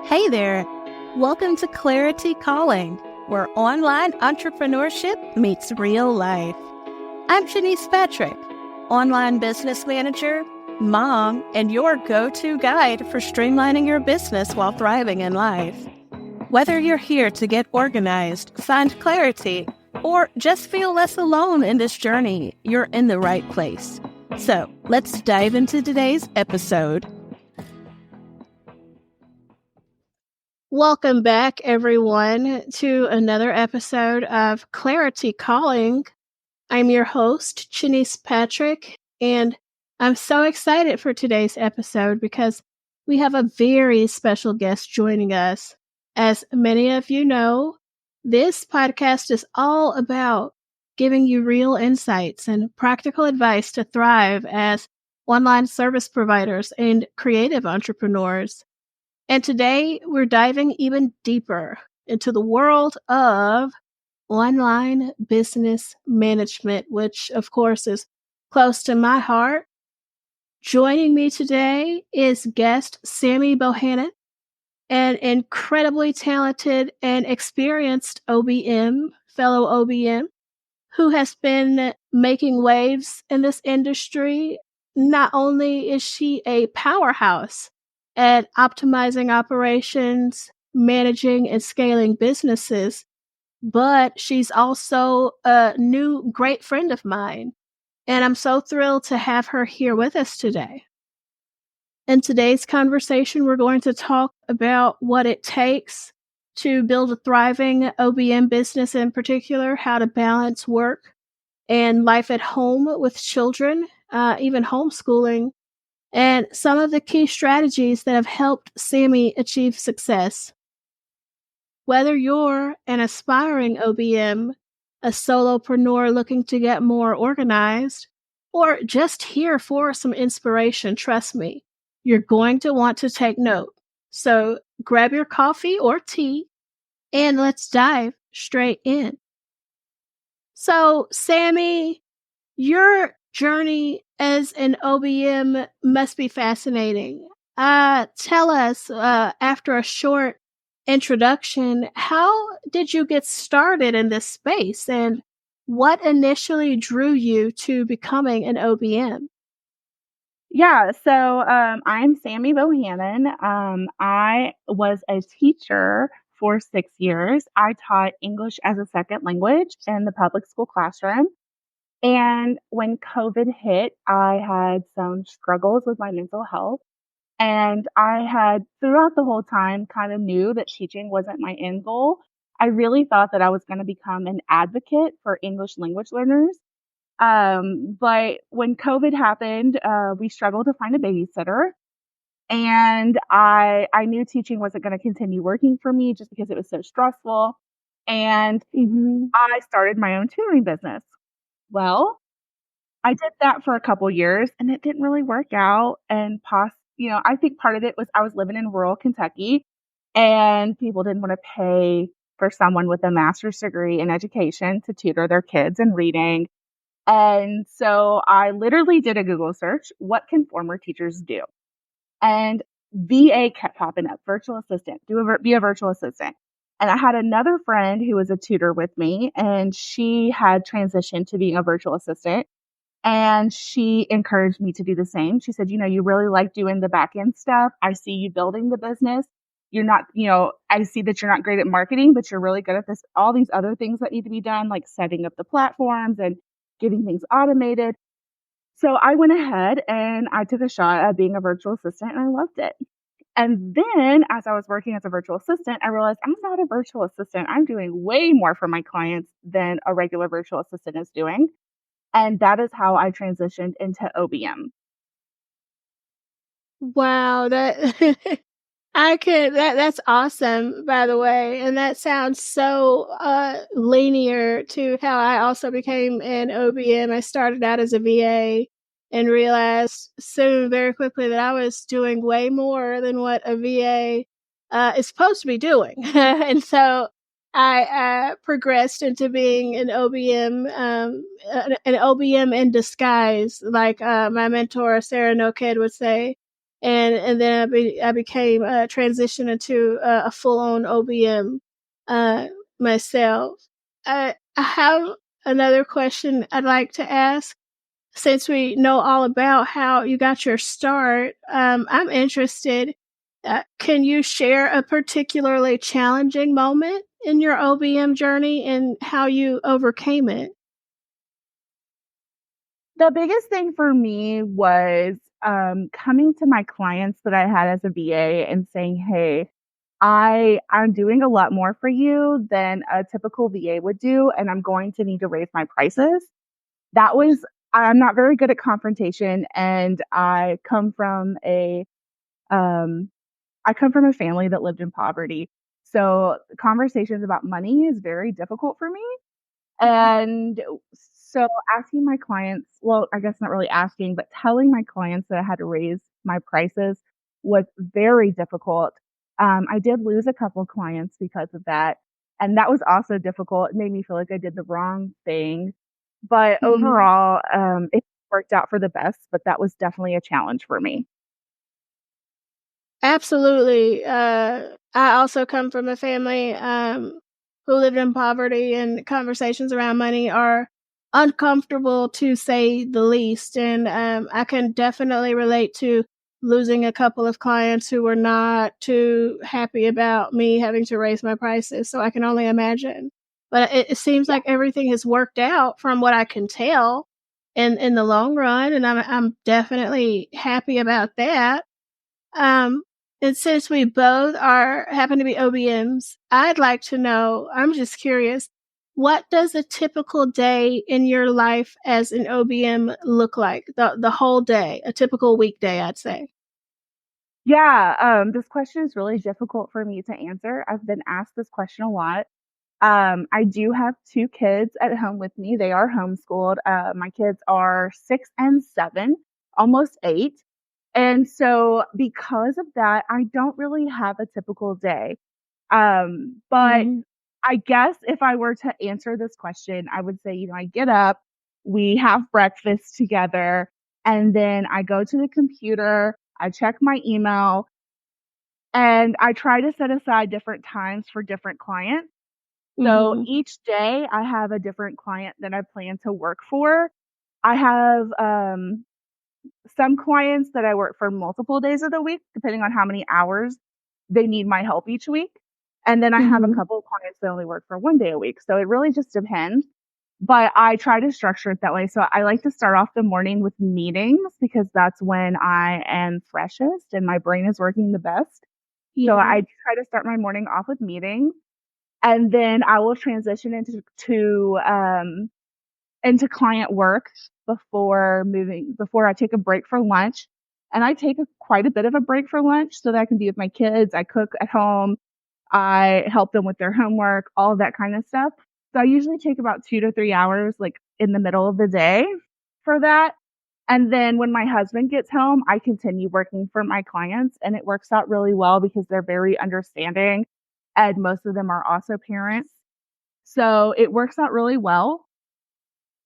Hey there! Welcome to Clarity Calling, where online entrepreneurship meets real life. I'm Janice Patrick, online business manager, mom, and your go-to guide for streamlining your business while thriving in life. Whether you're here to get organized, find clarity, or just feel less alone in this journey, you're in the right place. So let's dive into today's episode. Welcome back, everyone, to another episode of Clarity Calling. I'm your host, Janice Patrick, and I'm so excited for today's episode because we have a very special guest joining us. As many of you know, this podcast is all about giving you real insights and practical advice to thrive as online service providers and creative entrepreneurs. And today we're diving even deeper into the world of online business management, which of course is close to my heart. Joining me today is guest Sammy Bohannon, an incredibly talented and experienced OBM, fellow OBM, who has been making waves in this industry. Not only is she a powerhouse at optimizing operations, managing and scaling businesses, but she's also a new great friend of mine. And I'm so thrilled to have her here with us today. In today's conversation, we're going to talk about what it takes to build a thriving OBM business, in particular, how to balance work and life at home with children, even homeschooling, and some of the key strategies that have helped Sammy achieve success. Whether you're an aspiring OBM, a solopreneur looking to get more organized, or just here for some inspiration, trust me, you're going to want to take note. So grab your coffee or tea and let's dive straight in. So, Sammy, your journey as an OBM must be fascinating. Tell us, after a short introduction, how did you get started in this space and what initially drew you to becoming an OBM? Yeah, so I'm Sammy Bohannon. I was a teacher for 6 years. I taught English as a second language in the public school classroom. And when COVID hit, I had some struggles with my mental health. And I had, throughout the whole time, kind of knew that teaching wasn't my end goal. I really thought that I was going to become an advocate for English language learners. But when COVID happened, we struggled to find a babysitter. And I knew teaching wasn't going to continue working for me just because it was so stressful. And I started my own tutoring business. Well, I did that for a couple years and it didn't really work out. And I think part of it was I was living in rural Kentucky and people didn't want to pay for someone with a master's degree in education to tutor their kids in reading. And so I literally did a Google search. What can former teachers do? And VA kept popping up, virtual assistant, be a virtual assistant. And I had another friend who was a tutor with me and she had transitioned to being a virtual assistant. And she encouraged me to do the same. She said, you really like doing the back end stuff. I see you building the business. You're not, I see that you're not great at marketing, but you're really good at all these other things that need to be done, like setting up the platforms and getting things automated. So I went ahead and I took a shot at being a virtual assistant and I loved it. And then as I was working as a virtual assistant, I realized I'm not a virtual assistant. I'm doing way more for my clients than a regular virtual assistant is doing. And that is how I transitioned into OBM. Wow, that's awesome, by the way. And that sounds so linear to how I also became an OBM. I started out as a VA and realized soon very quickly that I was doing way more than what a VA is supposed to be doing. And so I progressed into being an OBM, an OBM in disguise, like my mentor Sarah No Kid would say. and then I became transitioned into a full on OBM myself. I have another question I'd like to ask. Since we know all about how you got your start, I'm interested. Can you share a particularly challenging moment in your OBM journey and how you overcame it? The biggest thing for me was coming to my clients that I had as a VA and saying, "Hey, I'm doing a lot more for you than a typical VA would do, and I'm going to need to raise my prices." That was I'm not very good at confrontation, and um, I come from a family that lived in poverty. So conversations about money is very difficult for me. And so asking my clients, well, I guess not really asking, but telling my clients that I had to raise my prices was very difficult. I did lose a couple clients because of that. And that was also difficult. It made me feel like I did the wrong thing. But Mhm. overall, it worked out for the best, but that was definitely a challenge for me. Absolutely. I also come from a family who lived in poverty, and conversations around money are uncomfortable to say the least. And I can definitely relate to losing a couple of clients who were not too happy about me having to raise my prices. So I can only imagine. But it seems Yeah. like everything has worked out from what I can tell in the long run, and I'm definitely happy about that. Um, and since we both are happen to be OBMs, I'd like to know, I'm just curious, what does a typical day in your life as an OBM look like? The whole day, a typical weekday, I'd say. Yeah, this question is really difficult for me to answer. I've been asked this question a lot. I do have 2 kids at home with me. They are homeschooled. My kids are 6 and 7, almost 8. And so because of that, I don't really have a typical day. But Mhm. I guess if I were to answer this question, I would say, I get up, we have breakfast together, and then I go to the computer, I check my email, and I try to set aside different times for different clients. So Mhm. each day I have a different client that I plan to work for. I have some clients that I work for multiple days of the week, depending on how many hours they need my help each week. And then I have a Mhm. couple of clients that only work for 1 day a week. So it really just depends. But I try to structure it that way. So I like to start off the morning with meetings because that's when I am freshest and my brain is working the best. So Yeah. I try to start my morning off with meetings, and then I will transition into client work before I take a break for lunch. And I take quite a bit of a break for lunch so that I can be with my kids. I cook at home. I help them with their homework, all of that kind of stuff. So I usually take about 2 to 3 hours, like in the middle of the day for that. And then when my husband gets home, I continue working for my clients, and it works out really well because they're very understanding, and most of them are also parents. So it works out really well.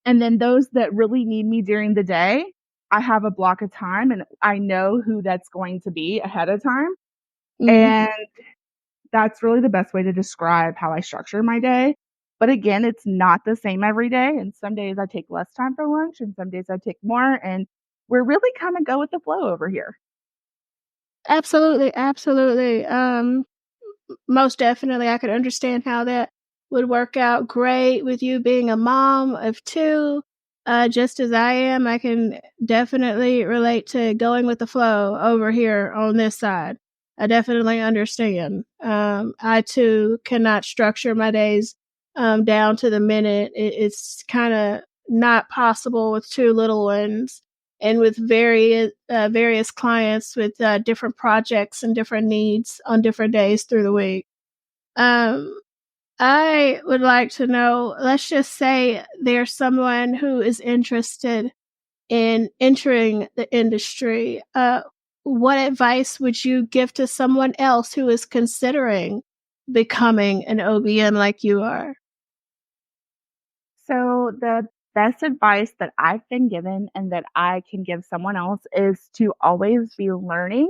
And then those that really need me during the day, I have a block of time and I know who that's going to be ahead of time. Mhm. And that's really the best way to describe how I structure my day. But again, it's not the same every day. And some days I take less time for lunch and some days I take more. And we're really kind of go with the flow over here. Absolutely, absolutely. Most definitely, I could understand how that would work out great with you being a mom of 2, just as I am. I can definitely relate to going with the flow over here on this side. I definitely understand. I too cannot structure my days, down to the minute. It's kinda not possible with 2 little ones and with various clients with, different projects and different needs on different days through the week. Um, I would like to know, let's just say there's someone who is interested in entering the industry. What advice would you give to someone else who is considering becoming an OBM like you are? So the best advice that I've been given and that I can give someone else is to always be learning.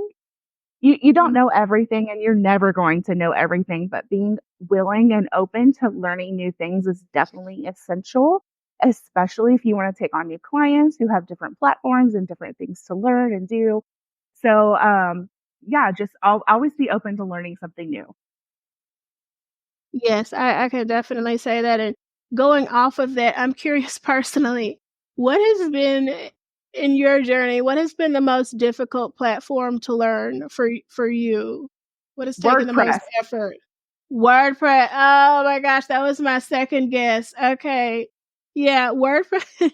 You don't know everything and you're never going to know everything, but being willing and open to learning new things is definitely essential, especially if you want to take on new clients who have different platforms and different things to learn and do. So, yeah, just always be open to learning something new. Yes, I can definitely say that. And going off of that, I'm curious personally, what has been in your journey, what has been the most difficult platform to learn for you? What has taken the most WordPress. effort? WordPress. Oh my gosh, that was my second guess. Okay. Yeah, WordPress.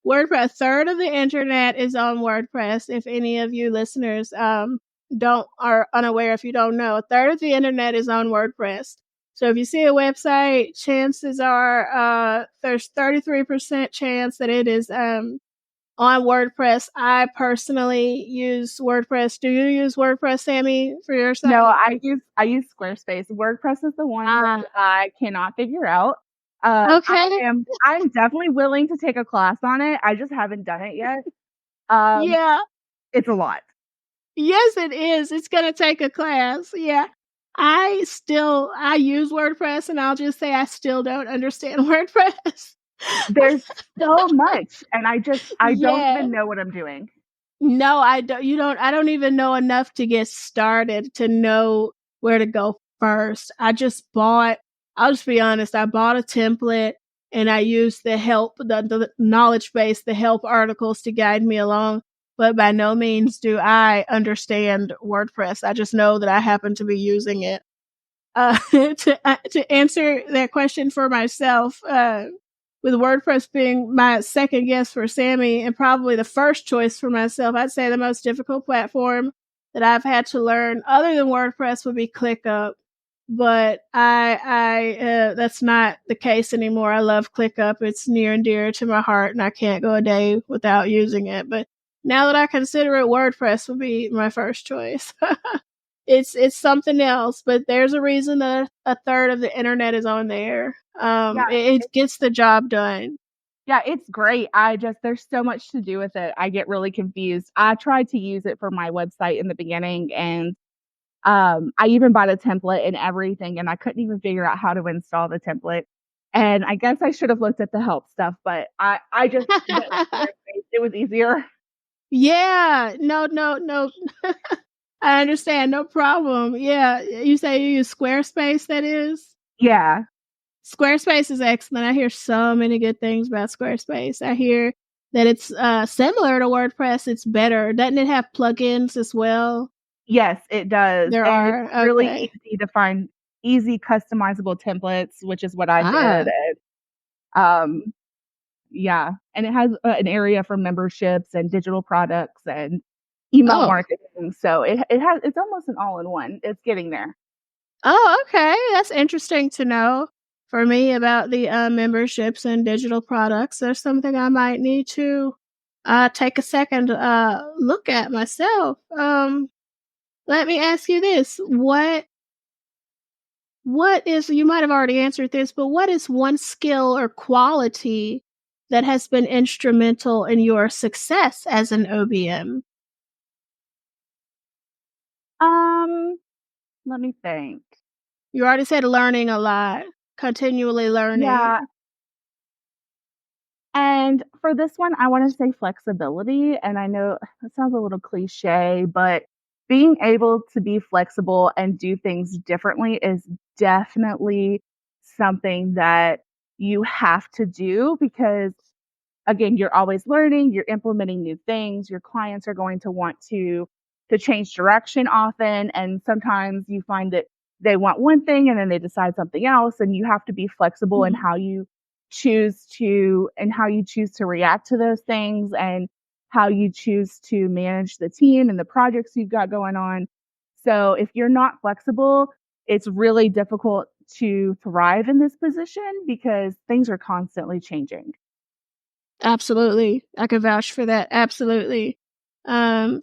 WordPress. A third of the internet is on WordPress. If any of you listeners don't are unaware, if you don't know, a third of the internet is on WordPress. So if you see a website, chances are there's 33% chance that it is on WordPress. I personally use WordPress. Do you use WordPress, Sammy, for your No, site? I use Squarespace. WordPress is the one Ah, that I cannot figure out. okay. I'm definitely willing to take a class on it. I just haven't done it yet. Um, Yeah. it's a lot. Yes, it is. It's gonna take a class. Yeah. I use WordPress, and I'll just say I still don't understand WordPress. There's so much, and I don't Yeah. even know what I'm doing. No, I don't. You don't. I don't even know enough to get started to know where to go first. I just bought. I'll just be honest. I bought a template and I used the help, the knowledge base, the help articles to guide me along. But by no means do I understand WordPress. I just know that I happen to be using it. To answer that question for myself, with WordPress being my second guess for Sammy and probably the first choice for myself, I'd say the most difficult platform that I've had to learn other than WordPress would be ClickUp. But I that's not the case anymore. I love ClickUp. It's near and dear to my heart, and I can't go a day without using it. But now that I consider it, WordPress would be my first choice. It's something else, but there's a reason that a third of the internet is on there. Yeah, It gets the job done. yeah, it's great. There's so much to do with it. I get really confused. I tried to use it for my website in the beginning, and I even bought a template and everything, and I couldn't even figure out how to install the template. And I guess I should have looked at the help stuff, but I just went with Squarespace. It was easier. Yeah, no. I understand, no problem. Yeah, you say you use Squarespace, that is? Yeah. Squarespace is excellent. I hear so many good things about Squarespace. I hear that it's similar to WordPress. It's better. Doesn't it have plugins as well? Yes, it does. There And it's are. really Okay. easy to find easy customizable templates, which is what I Ah. did. And, um, yeah, and it has an area for memberships and digital products and email Oh. marketing. So it's almost an all-in-one. It's getting there. Oh, okay. That's interesting to know for me about the memberships and digital products. There's something I might need to take a second look at myself. Let me ask you this. What is, you might have already answered this, but what is one skill or quality that has been instrumental in your success as an OBM? Um, Let me think. You already said learning a lot, continually learning. Yeah, and for this one, I wanna say flexibility, and I know it sounds a little cliche, but being able to be flexible and do things differently is definitely something that you have to do because again, you're always learning, you're implementing new things, your clients are going to want to change direction often, and sometimes you find that they want one thing and then they decide something else, and you have to be flexible in Mhm. how you choose to react to those things and how you choose to manage the team and the projects you've got going on. So if you're not flexible, it's really difficult to thrive in this position because things are constantly changing. Absolutely. I can vouch for that. Absolutely.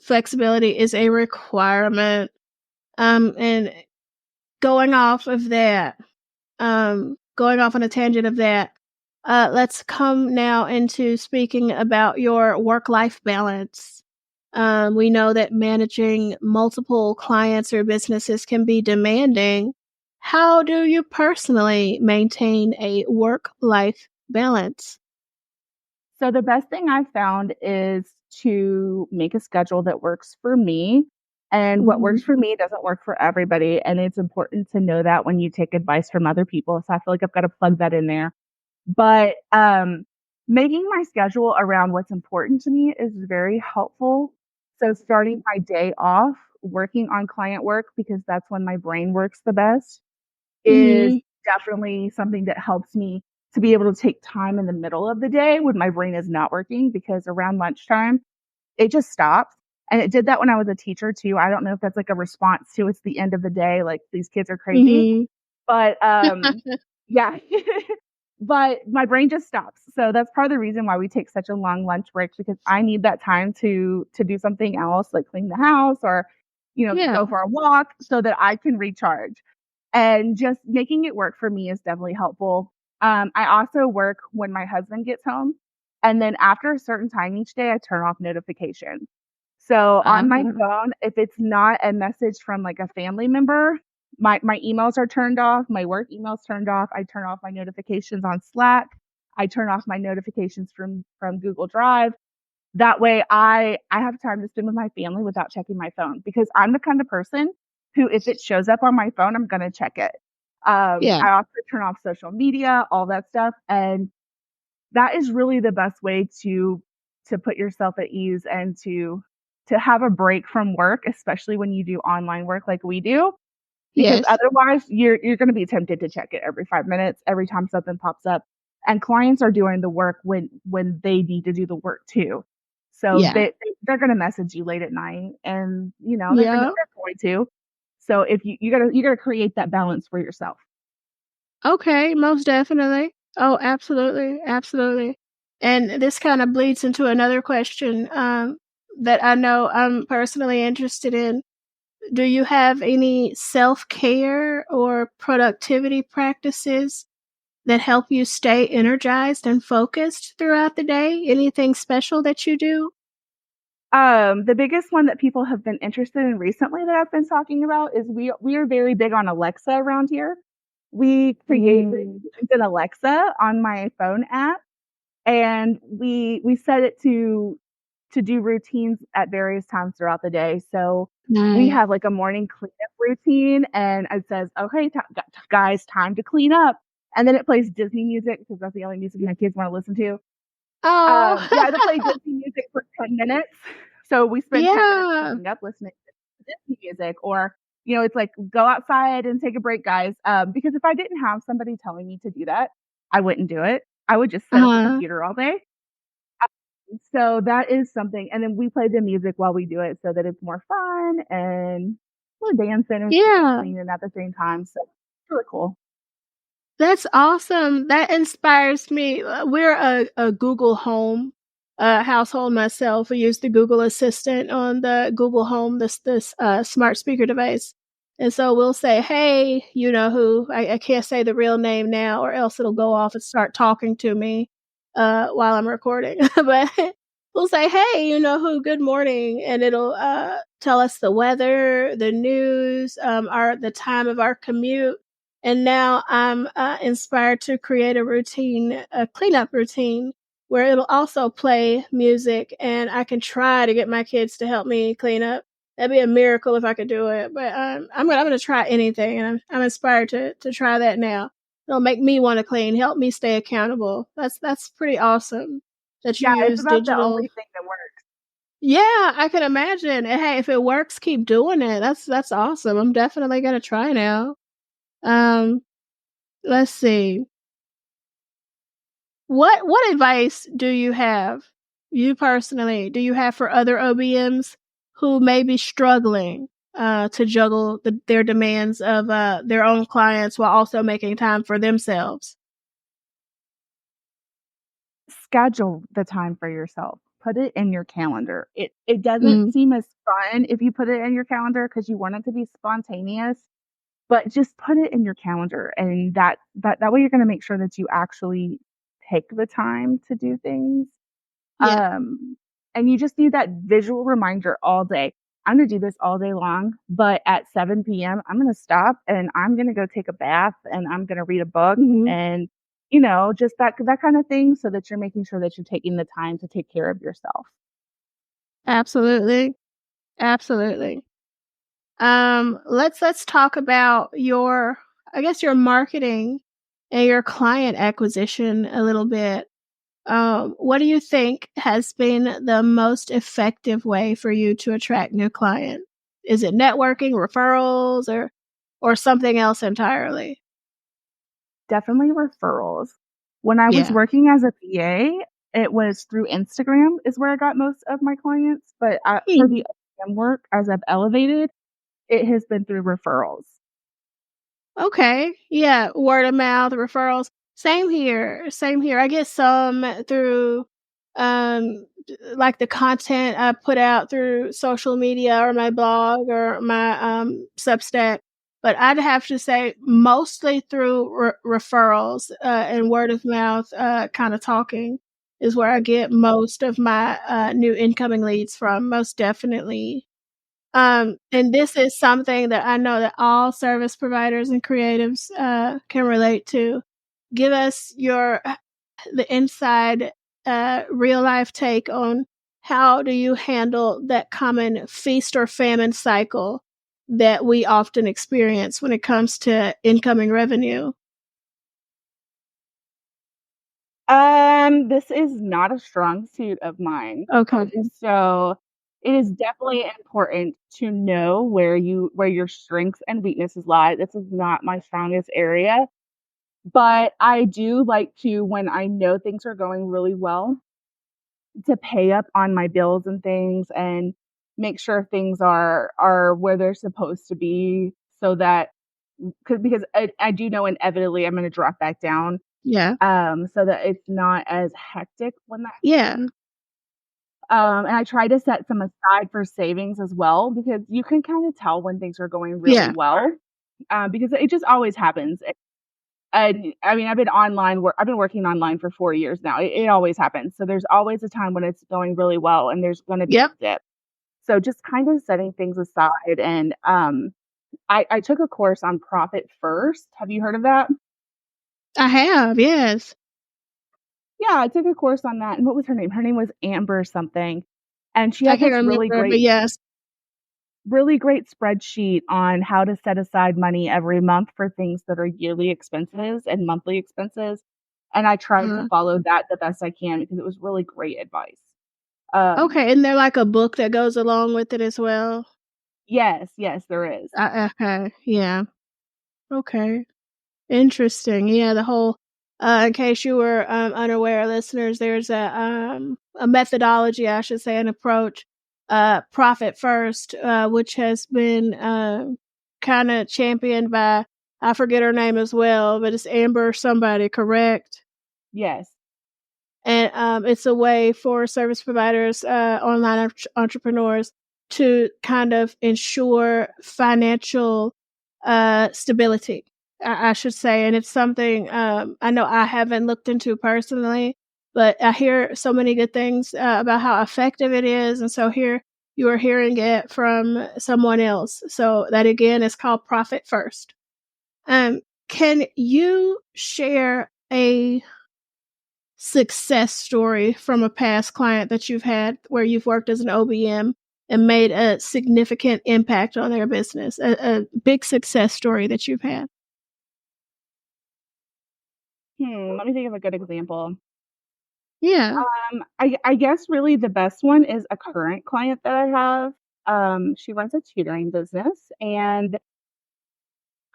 Flexibility is a requirement. And going off of that, going off on a tangent of that, let's come now into speaking about your work-life balance. We know that managing multiple clients or businesses can be demanding. How do you personally maintain a work-life balance? So the best thing I've found is to make a schedule that works for me. And what Mhm. works for me doesn't work for everybody. And it's important to know that when you take advice from other people. So I feel like I've got to plug that in there. But making my schedule around what's important to me is very helpful. So starting my day off working on client work, because that's when my brain works the best, is Mhm. definitely something that helps me to be able to take time in the middle of the day when my brain is not working, because around lunchtime, it just stops. And it did that when I was a teacher too. I don't know if that's like a response to it's the end of the day, like these kids are crazy. Mhm. But yeah. But my brain just stops. So that's part of the reason why we take such a long lunch break, because I need that time to do something else, like clean the house or, Yeah. go for a walk so that I can recharge. And just making it work for me is definitely helpful. I also work when my husband gets home. And then after a certain time each day, I turn off notifications. So on my Uh, phone, if it's not a message from like a family member, my emails are turned off, my work emails turned off. I turn off my notifications on Slack. I turn off my notifications from Google Drive. That way I have time to spend with my family without checking my phone, because I'm the kind of person who, if it shows up on my phone, I'm going to check it. yeah. I also turn off social media, all that stuff. And that is really the best way to put yourself at ease and to have a break from work, especially when you do online work like we do, because Yes. otherwise you're going to be tempted to check it every 5 minutes, every time something pops up. And clients are doing the work when they need to do the work too. So Yeah. they're going to message you late at night, and Yeah. they're going to. So if you got to create that balance for yourself. Okay, most definitely. Oh, absolutely, absolutely. And this kind of bleeds into another question that I know I'm personally interested in. Do you have any self-care or productivity practices that help you stay energized and focused throughout the day? Anything special that you do? The biggest one that people have been interested in recently that I've been talking about is we are very big on Alexa around here. We created Mm. an Alexa on my phone app, and we set it to do routines at various times throughout the day. So we Nice. have like a morning cleanup routine, and it says, "Okay, guys, time to clean up." And then it plays Disney music, because that's the only music my kids want to listen to. Oh, Yeah, it'll play Disney music for 10 minutes. So we spend 10 minutes yeah. cleaning up listening to Disney music, or, it's like, go outside and take a break, guys. Because if I didn't have somebody telling me to do that, I wouldn't do it. I would just sit at the Uh-huh. computer all day. So that is something. And then we play the music while we do it so that it's more fun, and we're dancing and Yeah. cleaning at the same time. So it's really cool. That's awesome. That inspires me. We're a Google Home household myself. We use the Google Assistant on the Google Home, this smart speaker device. And so we'll say, "Hey, you know who?" I can't say the real name now, or else it'll go off and start talking to me while I'm recording. But we'll say, "Hey, you know who? Good morning," and it'll tell us the weather, the news, our the time of our commute. And now I'm inspired to create a routine, a cleanup routine, where it'll also play music, and I can try to get my kids to help me clean up. That'd be a miracle if I could do it, but I'm gonna try anything, and I'm inspired to try that now. It'll make me want to clean, help me stay accountable. That's pretty awesome that you Yeah, it's use about the digital. only thing that works. Yeah, I can imagine. And hey, if it works, keep doing it. That's awesome. I'm definitely gonna try now. Um, let's see. What advice do you have, you personally, do you have for other OBMs who may be struggling to juggle their demands of their own clients while also making time for themselves? Schedule the time for yourself. Put it in your calendar. It doesn't Mm, seem as fun if you put it in your calendar because you want it to be spontaneous, but just put it in your calendar, and that way you're going to make sure that you actually take the time to do things. Yeah. And you just need that visual reminder all day. I'm going to do this all day long, but at 7 p.m., I'm going to stop and I'm going to go take a bath and I'm going to read a book Mhm. and, just that kind of thing so that you're making sure that you're taking the time to take care of yourself. Absolutely. Absolutely. Let's talk about your, I guess, your marketing and your client acquisition a little bit. What do you think has been the most effective way for you to attract new clients? Is it networking, referrals, or something else entirely? Definitely referrals. When I was Yeah. working as a PA, it was through Instagram is where I got most of my clients, but for Hmm. the OBM work, as I've elevated, it has been through referrals. Okay. Yeah. Word of mouth, referrals. Same here. Same here. I get some through like the content I put out through social media or my blog or my Substack. But I'd have to say mostly through referrals and word of mouth kind of talking is where I get most of my new incoming leads from, most definitely. And this is something that I know that all service providers and creatives can relate to. Give us your the inside real life take on how do you handle that common feast or famine cycle that we often experience when it comes to incoming revenue. This is not a strong suit of mine. Okay. So it is definitely important to know where your strengths and weaknesses lie. This is not my strongest area, but I do like to, when I know things are going really well, to pay up on my bills and things and make sure things are where they're supposed to be so that because I do know inevitably I'm gonna drop back down, Yeah. so that it's not as hectic when that Yeah. happens. And I try to set some aside for savings as well because you can kind of tell when things are going really Yeah. well, because it just always happens. And I mean, I've been working online for 4 years now. It always happens. So there's always a time when it's going really well and there's gonna be Yep. a dip. So just kind of setting things aside and, I took a course on Profit First. Have you heard of that? I have. Yes. Yeah, I took a course on that, and what was her name? Her name was Amber something, and she I had can't this remember, but yes. really great spreadsheet on how to set aside money every month for things that are yearly expenses and monthly expenses, and I tried to Uh, follow that the best I can because it was really great advice. Um, okay. Isn't there like a book that goes along with it as well? yes, yes, there is. Okay. Yeah. Okay. Interesting. Yeah, the whole in case you were unaware, listeners, there's a methodology, I should say, an approach, profit first, which has been kind of championed by, I forget her name as well, but it's Amber somebody, correct? Yes. And it's a way for service providers, online entrepreneurs to kind of ensure financial stability, I should say. And it's something I know I haven't looked into personally, but I hear so many good things about how effective it is. And so here you are hearing it from someone else. So that again is called Profit First. Um, can you share a success story from a past client that you've had where you've worked as an OBM and made a significant impact on their business, a big success story that you've had? Let me think of a good example. Yeah. I guess really the best one is a current client that I have. She runs a tutoring business, and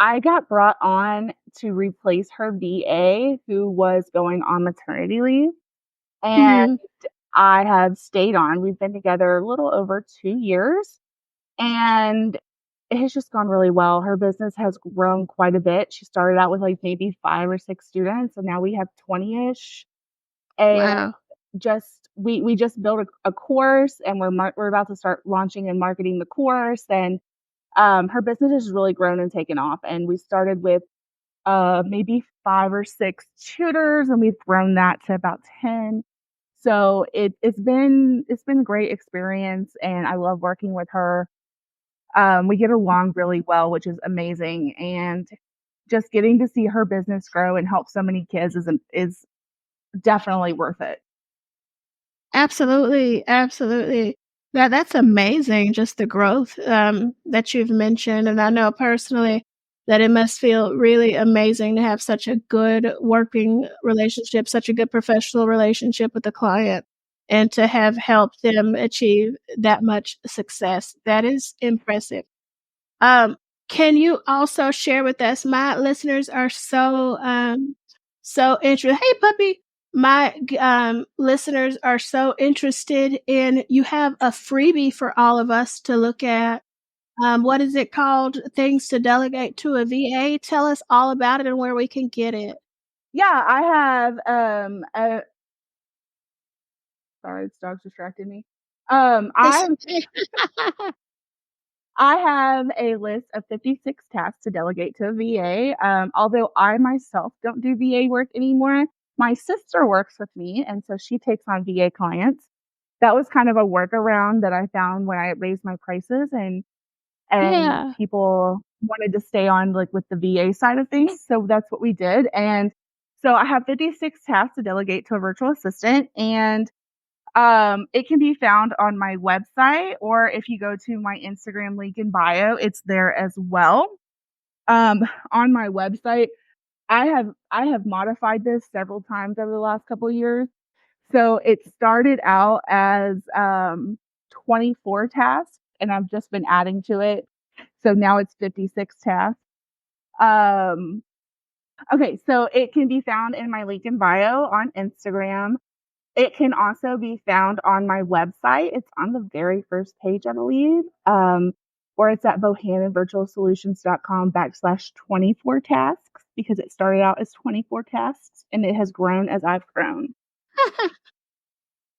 I got brought on to replace her VA who was going on maternity leave, and Mhm. I have stayed on. We've been together a little over 2 years, and it has just gone really well. Her business has grown quite a bit. She started out with, like, maybe 5 or 6 students, and now we have 20-ish, and Wow. we just built a course, and we're about to start launching and marketing the course, and her business has really grown and taken off, and we started with maybe 5 or 6 tutors, and we've grown that to about 10. So it's been a great experience, and I love working with her. We get along really well, which is amazing, and just getting to see her business grow and help so many kids is definitely worth it. Absolutely, absolutely. That's amazing, just the growth, that you've mentioned, and I know personally that it must feel really amazing to have such a good working relationship, such a good professional relationship with the client, and to have helped them achieve that much success. That is impressive. Um, can you also share with us? My listeners are so interested. Hey, puppy! My listeners are so interested in. You have a freebie for all of us to look at. What is it called? Things to delegate to a VA. Tell us all about it and where we can get it. Yeah, I have a sorry, this dog's distracted me. I have a list of 56 tasks to delegate to a VA. Although I myself don't do VA work anymore, my sister works with me, and so she takes on VA clients. That was kind of a workaround that I found when I raised my prices, and Yeah. people wanted to stay on like with the VA side of things. So that's what we did. And so I have 56 tasks to delegate to a virtual assistant, and it can be found on my website, or if you go to my Instagram link in bio, it's there as well. On my website, I have modified this several times over the last couple of years. So it started out as 24 tasks, and I've just been adding to it. So now it's 56 tasks. Um, okay, so it can be found in my link in bio on Instagram. It can also be found on my website. It's on the very first page, I believe. Or it's at bohannonvirtualsolutions.com/24 tasks, because it started out as 24 tasks and it has grown as I've grown.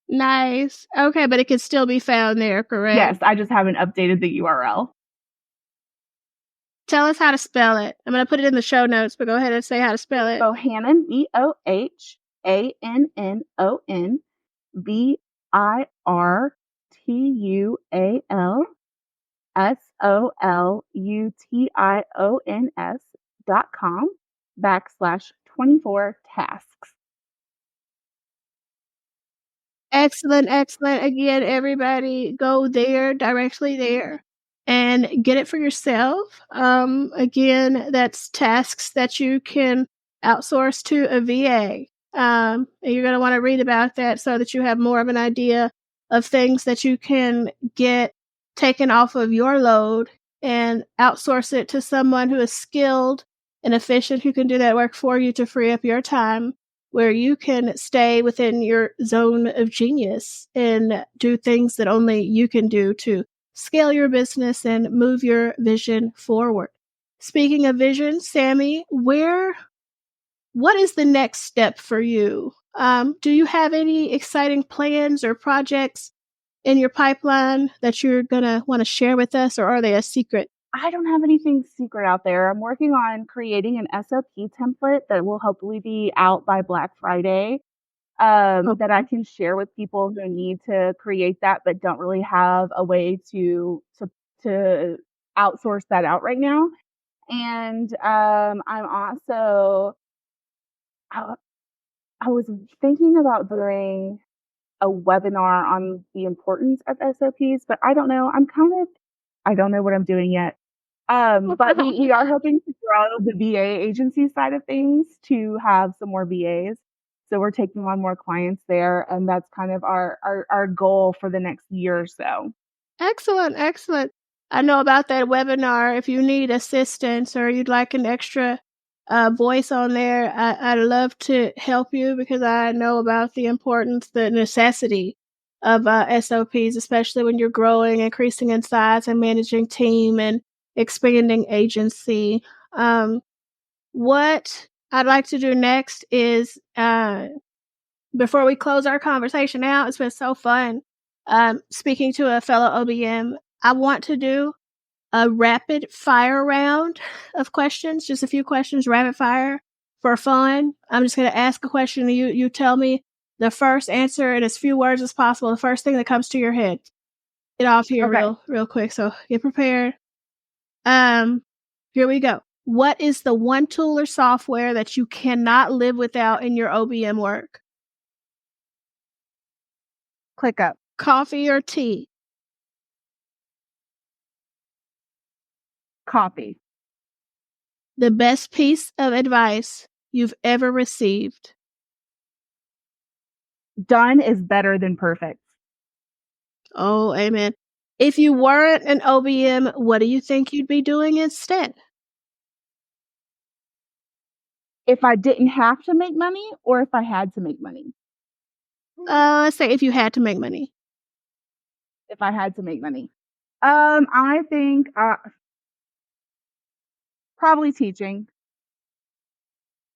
Nice. Okay, but it can still be found there, correct? Yes, I just haven't updated the URL. Tell us how to spell it. I'm going to put it in the show notes, but go ahead and say how to spell it. Bohannon, Bohannon, virtualsolutions.com/24 tasks. Excellent, excellent. Again, everybody go there, directly there, and get it for yourself. Again, that's tasks that you can outsource to a VA. And you're going to want to read about that so that you have more of an idea of things that you can get taken off of your load and outsource it to someone who is skilled and efficient, who can do that work for you to free up your time, where you can stay within your zone of genius and do things that only you can do to scale your business and move your vision forward. Speaking of vision, Sammy, what is the next step for you? Do you have any exciting plans or projects in your pipeline that you're going to want to share with us, or are they a secret? I don't have anything secret out there. I'm working on creating an SOP template that will hopefully be out by Black Friday, that I can share with people who need to create that but don't really have a way to outsource that out right now. And I'm also I, I was thinking about doing a webinar on the importance of SOPs, but I don't know. I don't know what I'm doing yet. But we are hoping to grow the VA agency side of things to have some more VAs. So we're taking on more clients there, and that's kind of our goal for the next year or so. Excellent, excellent. I know about that webinar. If you need assistance or you'd like an extra voice on there, I'd love to help you, because I know about the importance, the necessity of SOPs, especially when you're growing, increasing in size, and managing team and expanding agency. What I'd like to do next is, before we close our conversation out, it's been so fun speaking to a fellow OBM. I want to do a rapid fire round of questions, just a few questions, rapid fire for fun. I'm just going to ask a question and you tell me the first answer in as few words as possible, the first thing that comes to your head. Get off here real quick, so get prepared. Here we go. What is the one tool or software that you cannot live without in your OBM work? ClickUp. Coffee or tea? Coffee. The best piece of advice you've ever received? Done is better than perfect. Oh, amen. If you weren't an OBM, what do you think you'd be doing instead? If I didn't have to make money or if I had to make money? Let's say if you had to make money. If I had to make money. I think probably teaching.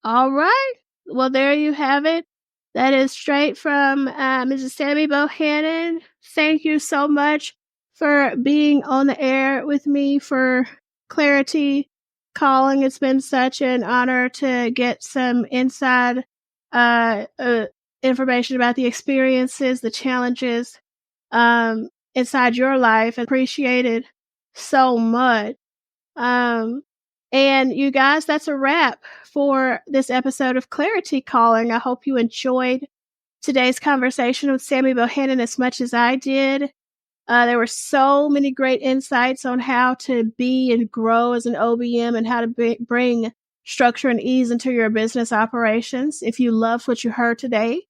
All right. Well, there you have it. That is straight from Mrs. Sammy Bohannon. Thank you so much for being on the air with me for Clarity Calling. It's been such an honor to get some inside information about the experiences, the challenges inside your life. Appreciate it so much. And you guys, that's a wrap for this episode of Clarity Calling. I hope you enjoyed today's conversation with Sammy Bohannon as much as I did. There were so many great insights on how to be and grow as an OBM and how to bring structure and ease into your business operations. If you loved what you heard today,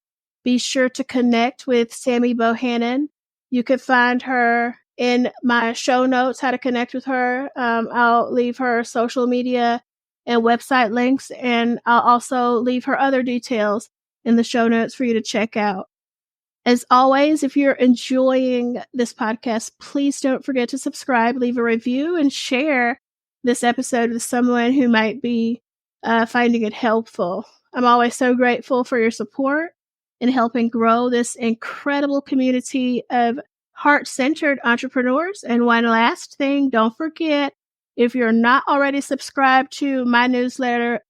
be sure to connect with Sammy Bohannon. You could find her in my show notes, how to connect with her. I'll leave her social media and website links, and I'll also leave her other details in the show notes for you to check out. As always, if you're enjoying this podcast, please don't forget to subscribe, leave a review, and share this episode with someone who might be finding it helpful. I'm always so grateful for your support in helping grow this incredible community of heart-centered entrepreneurs. And one last thing, don't forget, if you're not already subscribed to my newsletter,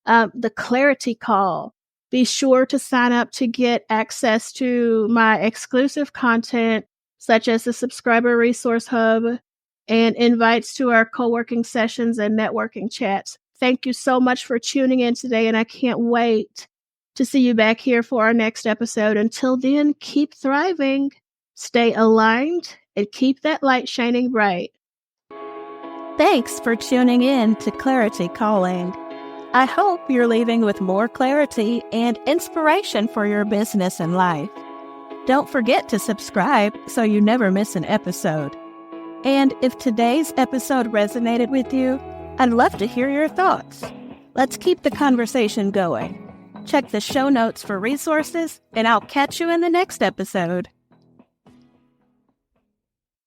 the Clarity Call, be sure to sign up to get access to my exclusive content, such as the Subscriber Resource Hub and invites to our co-working sessions and networking chats. Thank you so much for tuning in today, and I can't wait to see you back here for our next episode. Until then, keep thriving, stay aligned, and keep that light shining bright. Thanks for tuning in to Clarity Calling. I hope you're leaving with more clarity and inspiration for your business and life. Don't forget to subscribe so you never miss an episode. And if today's episode resonated with you, I'd love to hear your thoughts. Let's keep the conversation going. Check the show notes for resources, and I'll catch you in the next episode.